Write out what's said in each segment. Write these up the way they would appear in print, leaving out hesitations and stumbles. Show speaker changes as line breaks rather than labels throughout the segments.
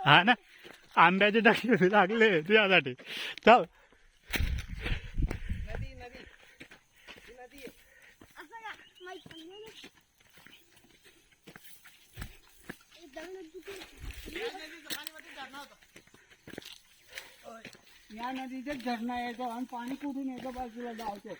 हा ना, आंब्याचे डखे लागले तुझ्यासाठी. चल
या नदीचे झरणा येतो आणि पाणी कुठून येतं बाजूला जायचं.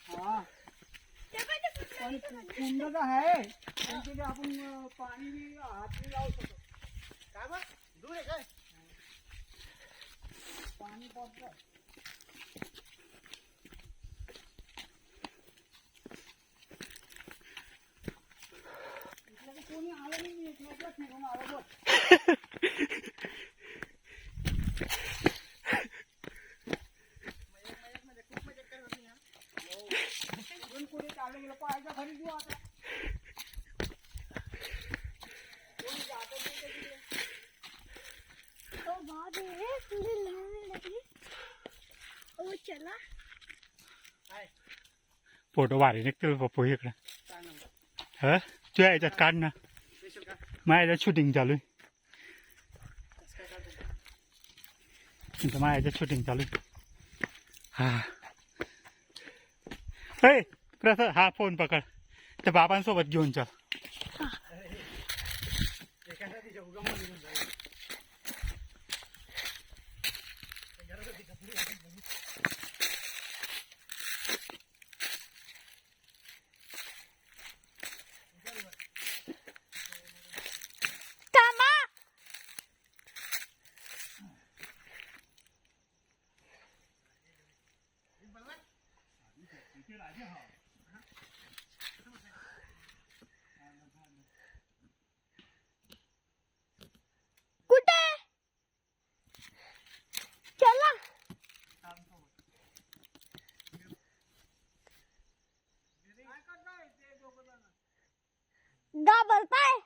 हा पण कुंड तर आहे पण तिथे आपण पाणी बी हात बी लावू शकतो. काय बघ दूर आहे काय पाणी पडतं. इथलं कोणी आलं नाही, मी एकल्याच निघून आलो बघ. कुठे चाललं गेलं पाहायचं खाली देऊ आता. कोणी जातं नाही तिकडे.
चला
फोटो भारी निघतील पप्पू इकडे. ह तुझ्या याच्यात काढ ना, माझ्या याच्यात शूटिंग चालू आहे. माझ्या याच्यात शूटिंग चालू आहे. हा प्रसाद, हा फोन पकड, त्या बाबांसोबत घेऊन चल.
कुठे चला घाबरताय.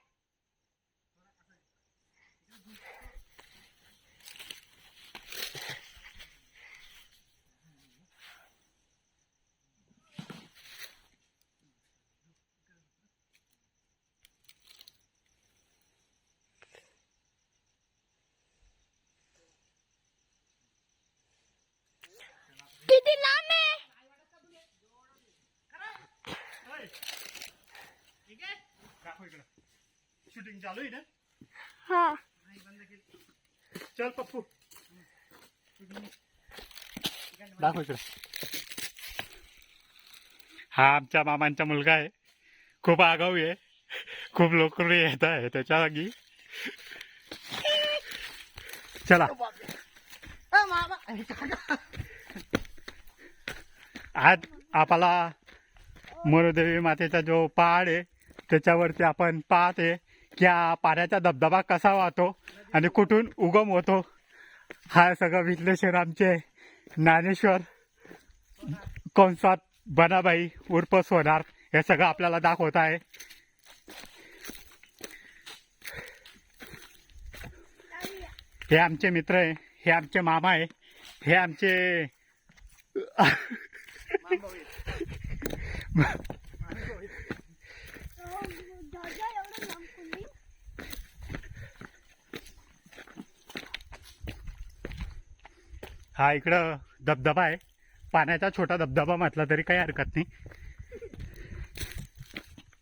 किती लांब आहे.
शूटिंग चालू आहे ना.
हा
चल पप्पू दाखव इकडे. हा आमच्या मामांचा मुलगा आहे, खूप आगाऊ आहे, खूप लोकप्रिय येत आहे त्याच्या जागी. चला आज आपला मरुदेवी मातेचा जो पहाड आहे त्याच्यावरती आपण पाहते की हा पाण्याचा धबधबा कसा वाहतो आणि कुठून उगम होतो. हा सगळं विश्लेषण आमचे ज्ञानेश्वर कंसात बनाबाई उर्फ सोनार हे सगळं आपल्याला दाखवत आहे. हे आमचे मित्र आहे, हे आमचे मामा आहे, हे आमचे हा इकडं धबधबा आहे, पाण्याचा छोटा धबधबा म्हटला तरी काही हरकत नाही.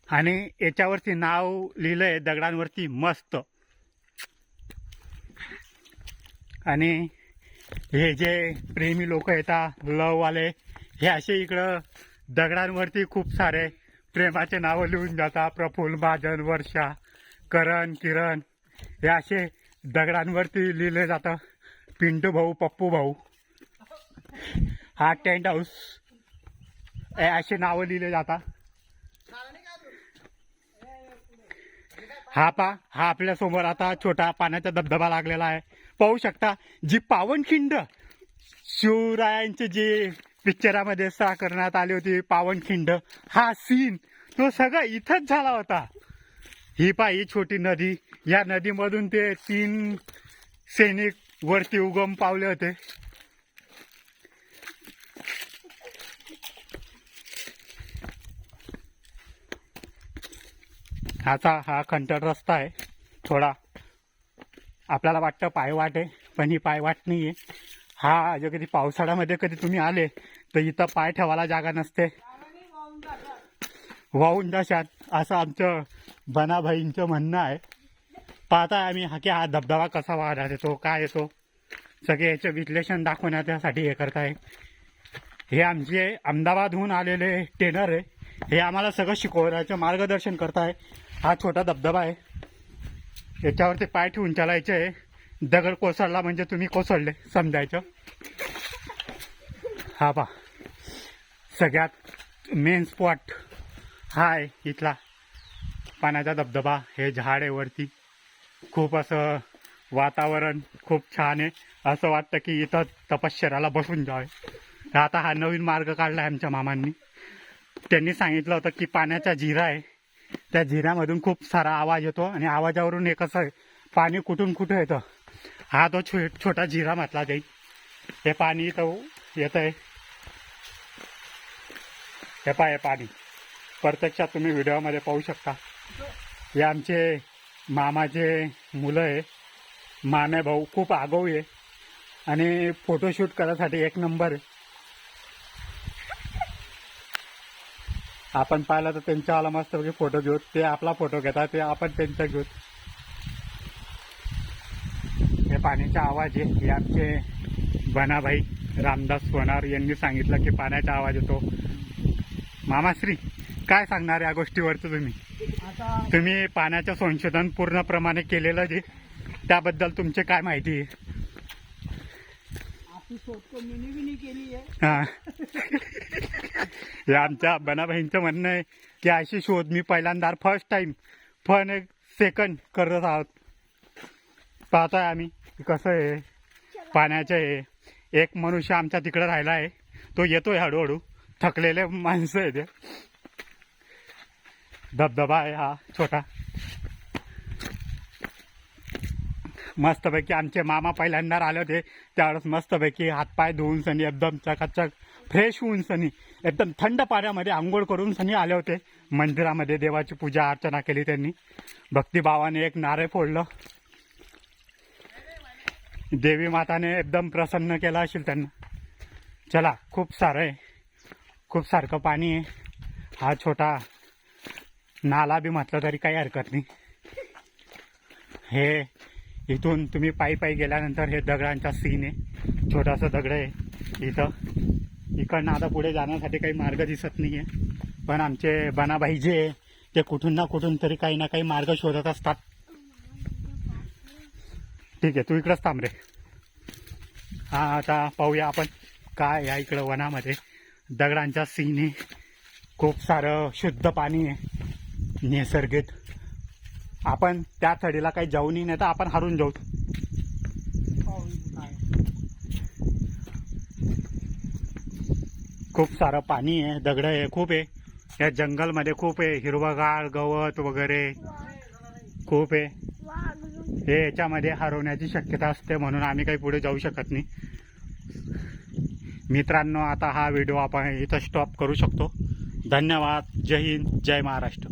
आणि याच्यावरती नाव लिहिलंय दगडांवरती मस्त. आणि हे जे प्रेमी लोक येतात लववाले, हे असे इकडं दगडांवरती खूप सारे प्रेमाचे नावं लिहून जातात. प्रफुल्ल, महाजन, वर्षा, करण, किरण हे असे दगडांवरती लिहिले जातं. पिंटू भाऊ, पप्पू भाऊ, हा टेंट हाऊस, असे नावं लिहिले जातात. हा आपल्या समोर आता छोटा पाण्याचा धबधबा लागलेला आहे, पाहू शकता. जी पावनखिंड शिवरायांचे जे पिक्चरामध्ये साकारण्यात आली होती पावनखिंड, हा सीन तो सगळा इथंच झाला होता. ही पाही छोटी नदी, या नदीमधून ते 3 सैनिक वरती उगम पावले होते. आता हा खंडर रस्ता आहे. थोडा आपल्याला वाटतं पायवाट आहे, पण ही पायवाट नाही आहे. हा जो कधी पावसाळ्यामध्ये कधी तुम्ही आले तर इथं पाय ठेवायला जागा नसते, वाहून जाशात असं आमचं बनाभाईंचं म्हणणं आहे. पाहता आम्ही हा धबधबा कसा वाहण्यात येतो, काय येतो, सगळे याचं विश्लेषण दाखवण्यासाठी हे करताय. हे आमचे अहमदाबादहून आलेले ट्रेनर आहे, हे आम्हाला सगळं शिकवण्याचं मार्गदर्शन करताय. हा छोटा धबधबा आहे, याच्यावरती पाय ठेवून चालायचे आहे. दगड कोसळला म्हणजे तुम्ही कोसळले समजायचं. हा पा सगळ्यात मेन स्पॉट हा आहे इथला पाण्याचा धबधबा. हे झाड आहे वरती, खूप असं वातावरण खूप छान आहे. असं वाटतं की इथं तपश्चर्याला बसून जावे. आता हा नवीन मार्ग काढला आहे आमच्या मामांनी. त्यांनी सांगितलं होतं की पाण्याचा झिरा आहे, त्या झिऱ्यामधून खूप सारा आवाज येतो आणि आवाजावरून हे कसं आहे पाणी कुठून कुठं येतं. हा तो छोटा झिरा म्हटला जाईल. हे पाणी इथं येत आहे, हे पाय पाणी प्रत्यक्षात तुम्ही व्हिडिओमध्ये पाहू शकता. हे आमचे मामाचे मुलं आहे, मामे भाऊ खूप आगाऊ आहे आणि फोटोशूट करायसाठी एक नंबर आहे. आपण पाहिलं तर त्यांच्यावाला मस्तपैकी फोटो घेऊ, ते आपला फोटो घेतात, ते आपण त्यांचा घेऊ. हे पाण्याचा आवाज आहे. हे आमचे बनाभाई रामदास सोनार यांनी सांगितलं की पाण्याचा आवाज येतो. मामाश्री काय सांगणार या गोष्टीवरचं तुम्ही?
आता
तुम्ही पाण्याचं संशोधन पूर्णप्रमाणे केलेलं जे, त्याबद्दल तुमचे काय माहिती आहे?
आपली शोध तो मिनी केली आहे.
हा हे आमच्या बनाभाईंचं म्हणणं आहे की अशी शोध मी पहिल्यांदा फर्स्ट टाइम फन एक सेकंड करत आहोत. पाहताय आम्ही की कसं आहे पाण्याचं आहे. एक मनुष्य आमच्या तिकडे राहिला आहे, तो येतोय हळूहळू, थकलेले माणसं आहे ते. धबधबा आहे हा छोटा. मस्तपैकी आमचे मामा पहिल्यांदा आले होते त्यावेळेस मस्तपैकी हातपाय धुवून सनी एकदम चकाचक फ्रेश होऊन सनी एकदम थंड पाण्यामध्ये आंघोळ करून सनी आले होते. मंदिरामध्ये देवाची पूजा अर्चना केली त्यांनी. भक्तिभावाने एक नारे फोडलं. देवी माताने एकदम प्रसन्न केलं असेल त्यांना. चला, खूप सारं आहे, खूप सारखं पाणी आहे. हा छोटा नाला बी म्हटलं तरी काही हरकत नाही. हे इथून तुम्ही पायी पायी गेल्यानंतर हे दगडांचा सीन आहे. छोटासा दगड आहे इथं. इकडनं आता पुढे जाण्यासाठी काही मार्ग दिसत नाही आहे, पण आमचे बनाबाई जे आहे ते कुठून ना कुठून तरी काही ना काही मार्ग शोधत असतात. ठीक आहे, तू इकडंच थांब रे. हा आता पाहूया आपण काय या इकडं वनामध्ये दगडांचा सीन आहे. खूप सारं शुद्ध पाणी आहे नैसर्गिक. आपण त्या थडीला काही जाऊनही नाही तर आपण हरून जाऊ. खूप सारं पाणी आहे, दगड आहे, खूप आहे. या जंगलमध्ये खूप आहे, हिरवगाळ गवत वगैरे खूप आहे. हे याच्यामध्ये हरवण्याची शक्यता असते, म्हणून आम्ही काही पुढे जाऊ शकत नाही. मित्रांनो, आता हा व्हिडिओ आपण इथं स्टॉप करू शकतो. धन्यवाद. जय हिंद, जय महाराष्ट्र.